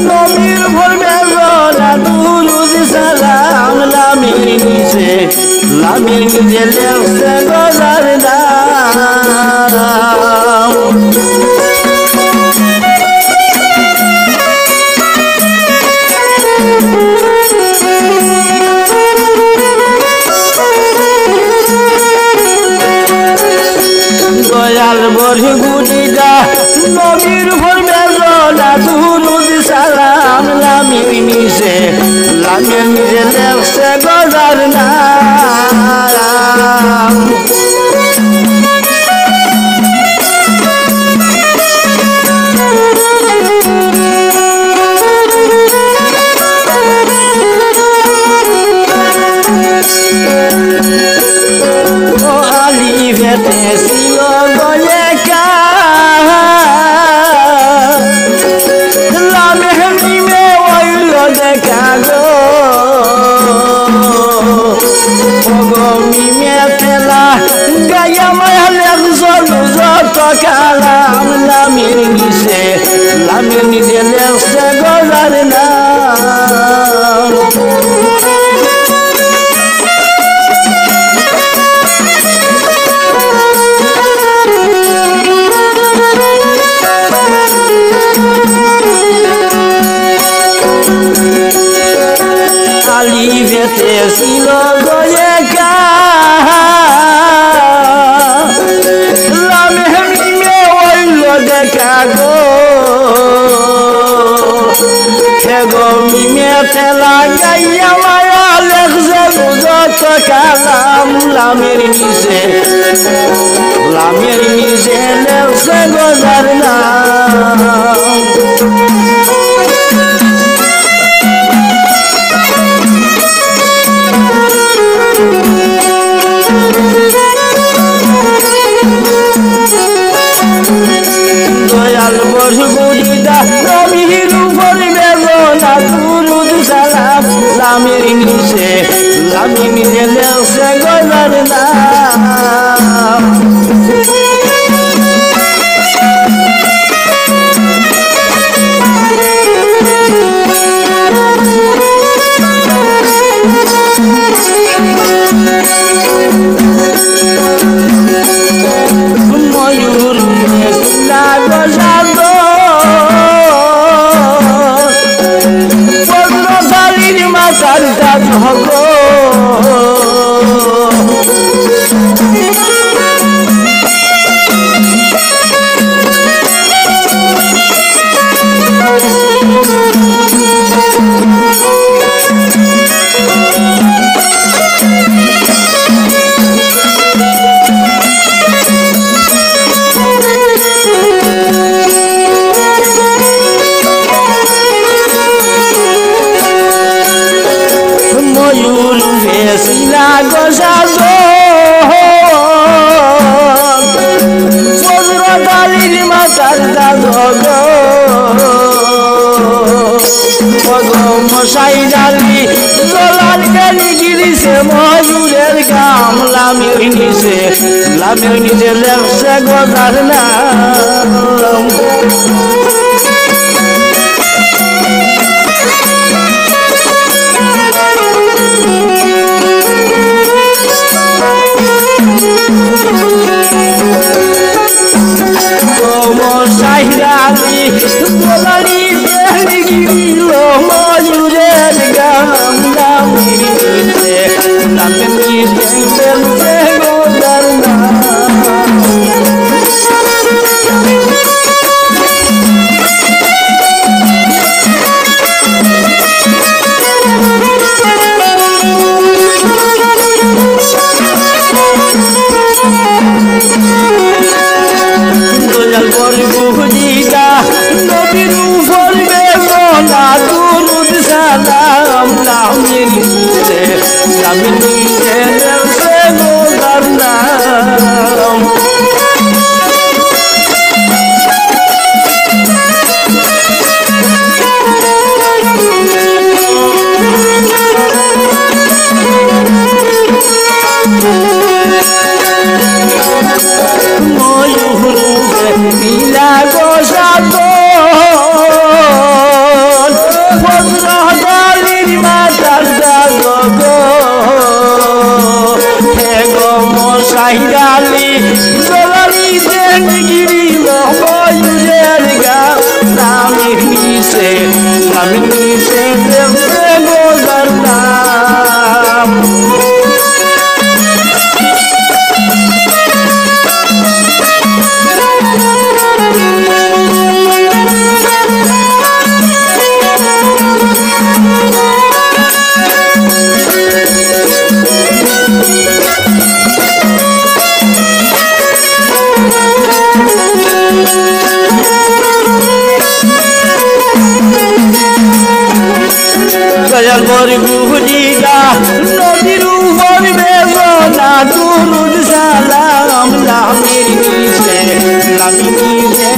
নবীর ভরবে জোড়া দুরুদ সালাম লামির নিচে লামির নিজে লেখছে গজার নাম দয়াল বড়ি গুড়িটা নবীর ভরবে জোড়া দুরুদ সালাম লামির নিচে লামির নিজে লেখছে গজার নাম ও আলী ভেতে ছিল গলে লামে ওইল দেখা গো মিমে তেলা গায়া মায়া লেখল যত কালাম লামের নিজে লেখছে গজার নাম আলিভেতে ছিল গয়ে লামে মিমে ওইল দেখা গো গো মিমে তেলা গাইয়া মায়া লেখছে যত কালাম লামের নিজে লেখছে গজার নাম দয়াল বরগুড়িদা নবীর ভরবে জোড়া দুরুদ সালাম লামির নিজে লেখছে গজার নাম ময়ূর পদ্মশালীর মাতার কাজ হব ময়ূর ভেসিলা গোসাজো বজ্রদালির মাতার দাজ মশাই ডালি জলার গালি গিরিছে ময়ূরের গাম লামের নিজে লেখছে গজার নাম মশাইরালি দোলারি গিরিল ময়ূরের গাম লামের নিজে লেখছে গজার নাম দয়াল বরগুড়িদা নবীর ভরবে জোড়া দুরুদ সালাম লামির নিজে লেখছে গজার নাম ময়ূর নীলা গোসাদ मिर्गी से नमनी से दिल से गुजरता। गजल मोर गुहरीगा नदीर ऊपर बेसोना दुरुद सलाम ला मिर्गी से नमनी से